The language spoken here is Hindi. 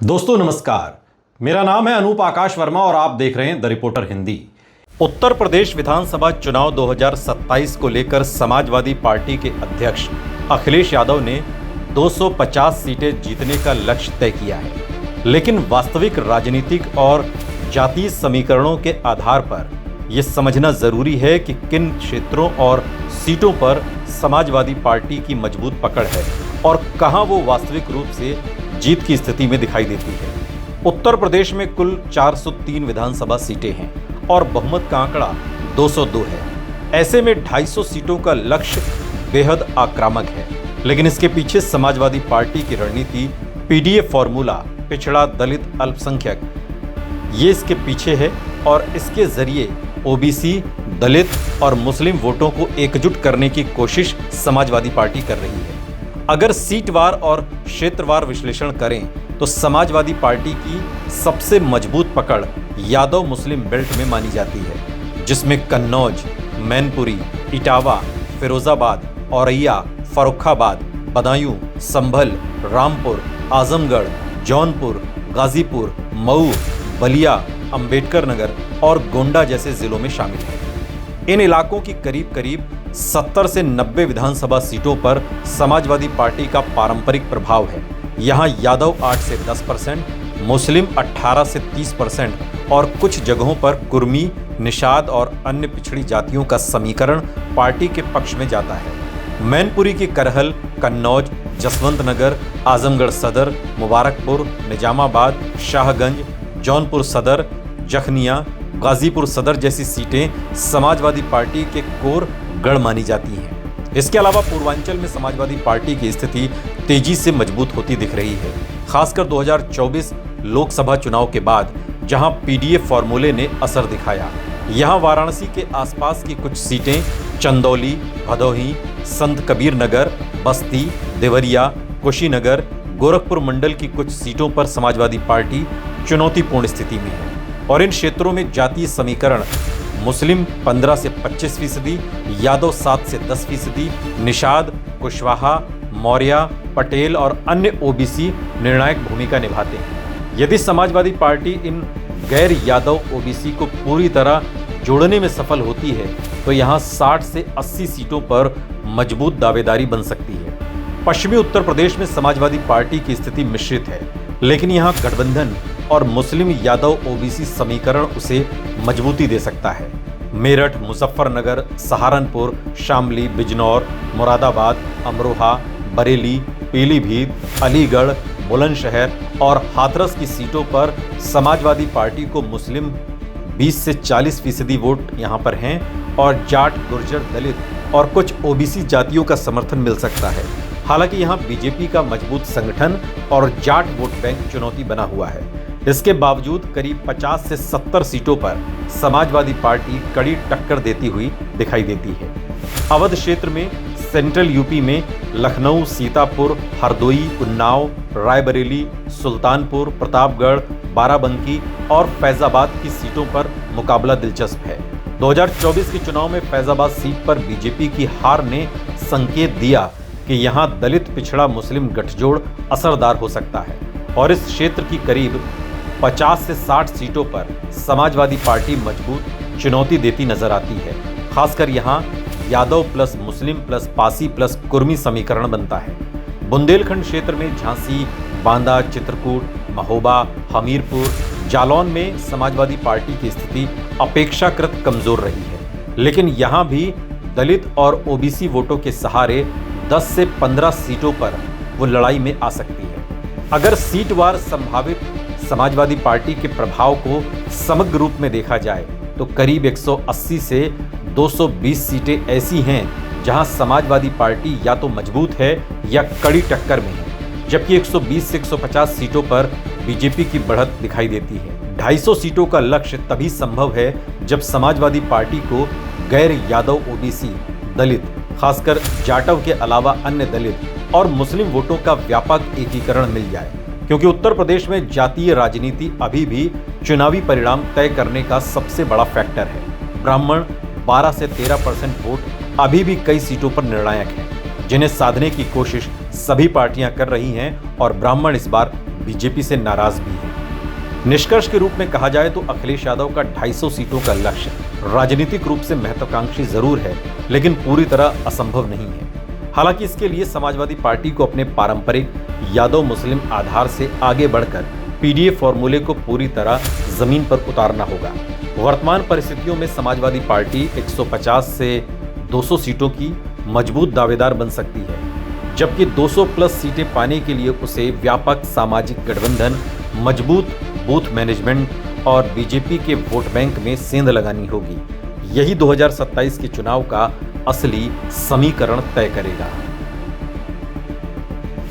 दोस्तों नमस्कार, मेरा नाम है अनूप आकाश वर्मा और आप देख रहे हैं द रिपोर्टर हिंदी। उत्तर प्रदेश विधानसभा चुनाव 2027 को लेकर समाजवादी पार्टी के अध्यक्ष अखिलेश यादव ने 250 सीटें जीतने का लक्ष्य तय किया है, लेकिन वास्तविक राजनीतिक और जातीय समीकरणों के आधार पर यह समझना जरूरी है कि किन क्षेत्रों और सीटों पर समाजवादी पार्टी की मजबूत पकड़ है और कहां वो वास्तविक रूप से जीत की स्थिति में दिखाई देती है। उत्तर प्रदेश में कुल 403 विधानसभा सीटें हैं और बहुमत का आंकड़ा 202 है। ऐसे में 250 सीटों का लक्ष्य बेहद आक्रामक है, लेकिन इसके पीछे समाजवादी पार्टी की रणनीति पीडीए फॉर्मूला पिछड़ा दलित अल्पसंख्यक ये इसके पीछे है और इसके जरिए ओबीसी, दलित और मुस्लिम वोटों को एकजुट करने की कोशिश समाजवादी पार्टी कर रही है। अगर सीटवार और क्षेत्रवार विश्लेषण करें तो समाजवादी पार्टी की सबसे मजबूत पकड़ यादव मुस्लिम बेल्ट में मानी जाती है, जिसमें कन्नौज, मैनपुरी, इटावा, फिरोजाबाद, औरैया, फर्रुखाबाद, बदायूं, संभल, रामपुर, आजमगढ़, जौनपुर, गाजीपुर, मऊ, बलिया, अंबेडकर नगर और गोंडा जैसे जिलों में शामिल है। इन इलाकों की करीब 70 से 90 विधानसभा सीटों पर समाजवादी पार्टी का पारंपरिक प्रभाव है। यहां यादव 8 से 10%, मुस्लिम 18 से 30% और कुछ जगहों पर कुर्मी, निषाद और अन्य पिछड़ी जातियों का समीकरण पार्टी के पक्ष में जाता है। मैनपुरी की करहल, कन्नौज, जसवंत नगर, आजमगढ़ सदर, मुबारकपुर, निजामाबाद, शाहगंज, जौनपुर सदर, जखनिया, गाजीपुर सदर जैसी सीटें समाजवादी पार्टी के कोर गढ़ मानी जाती हैं। इसके अलावा पूर्वांचल में समाजवादी पार्टी की स्थिति तेजी से मजबूत होती दिख रही है, खासकर 2024 लोकसभा चुनाव के बाद, जहां पीडीए फॉर्मूले ने असर दिखाया। यहां वाराणसी के आसपास की कुछ सीटें, चंदौली, भदोही, संत कबीर नगर, बस्ती, देवरिया, कुशीनगर, गोरखपुर मंडल की कुछ सीटों पर समाजवादी पार्टी चुनौतीपूर्ण स्थिति में है और इन क्षेत्रों में जातीय समीकरण मुस्लिम 15 से 25%, यादव 7 से 10%, निषाद, कुशवाहा, मौर्य, पटेल और अन्य ओबीसी निर्णायक भूमिका निभाते हैं। यदि समाजवादी पार्टी इन गैर यादव ओबीसी को पूरी तरह जोड़ने में सफल होती है तो यहां 60 से 80 सीटों पर मजबूत दावेदारी बन सकती है। पश्चिमी उत्तर प्रदेश में समाजवादी पार्टी की स्थिति मिश्रित है, लेकिन यहां गठबंधन और मुस्लिम यादव ओबीसी समीकरण उसे मजबूती दे सकता है। मेरठ, मुजफ्फरनगर, सहारनपुर, शामली, बिजनौर, मुरादाबाद, अमरोहा, बरेली, पीलीभीत, अलीगढ़, बुलंदशहर और हाथरस की सीटों पर समाजवादी पार्टी को मुस्लिम 20 से 40% वोट यहां पर हैं और जाट, गुर्जर, दलित और कुछ ओबीसी जातियों का समर्थन मिल सकता है। हालांकि यहां बीजेपी का मजबूत संगठन और जाट वोट बैंक चुनौती बना हुआ है। इसके बावजूद करीब 50 से 70 सीटों पर समाजवादी पार्टी कड़ी टक्कर देती हुई दिखाई देती है। अवध क्षेत्र में, सेंट्रल यूपी में लखनऊ, सीतापुर, हरदोई, उन्नाव, रायबरेली, सुल्तानपुर, प्रतापगढ़, बाराबंकी और फैजाबाद की सीटों पर मुकाबला दिलचस्प है। 2024 के चुनाव में फैजाबाद सीट पर बीजेपी की हार ने संकेत दिया कि यहां दलित पिछड़ा मुस्लिम गठजोड़ असरदार हो सकता है और इस क्षेत्र की करीब 50 से 60 सीटों पर समाजवादी पार्टी मजबूत चुनौती देती नजर आती है। खासकर यहां Yadav plus Muslim plus Pasi plus Kurmi समीकरण बनता है। बुंदेलखंड क्षेत्र में झांसी, बांदा, चित्रकूट, महोबा, हमीरपुर, जालौन में समाजवादी पार्टी की स्थिति अपेक्षाकृत कमजोर रही है, लेकिन यहां भी दलित और ओबीसी वोटों के सहारे 10 से 15 सीटों पर वो लड़ाई में आ सकती है। अगर सीटवार संभावित समाजवादी पार्टी के प्रभाव को समग्र रूप में देखा जाए तो करीब 180 से 220 सीटें ऐसी हैं जहां समाजवादी पार्टी या तो मजबूत है या कड़ी टक्कर में है, जबकि 120 से 150 सीटों पर बीजेपी की बढ़त दिखाई देती है। 250 सीटों का लक्ष्य तभी संभव है जब समाजवादी पार्टी को गैर यादव ओबीसी, दलित, खासकर जाटव के अलावा अन्य दलित और मुस्लिम वोटों का व्यापक एकीकरण मिल जाए, क्योंकि उत्तर प्रदेश में जातीय राजनीति अभी भी चुनावी परिणाम तय करने का सबसे बड़ा फैक्टर है। ब्राह्मण 12 से 13% वोट अभी भी कई सीटों पर निर्णायक हैं, जिन्हें साधने की कोशिश सभी पार्टियां कर रही हैं और ब्राह्मण इस बार बीजेपी से नाराज भी हैं। निष्कर्ष के रूप में कहा जाए तो अखिलेश यादव का 250 सीटों का लक्ष्य राजनीतिक रूप से महत्वाकांक्षी जरूर है, लेकिन पूरी तरह असंभव नहीं है। हालांकि इसके लिए समाजवादी पार्टी को अपने पारंपरिक यादव मुस्लिम आधार से आगे बढ़कर पीडीए फॉर्मूले को पूरी तरह जमीन पर उतारना होगा। वर्तमान परिस्थितियों में समाजवादी पार्टी 150 से 200 सीटों की मजबूत दावेदार बन सकती है, जबकि 200 प्लस सीटें पाने के लिए उसे व्यापक सामाजिक गठबंधन, मजबूत बूथ मैनेजमेंट और बीजेपी के वोट बैंक में सेंध लगानी होगी। यही 2027 के चुनाव का असली समीकरण तय करेगा।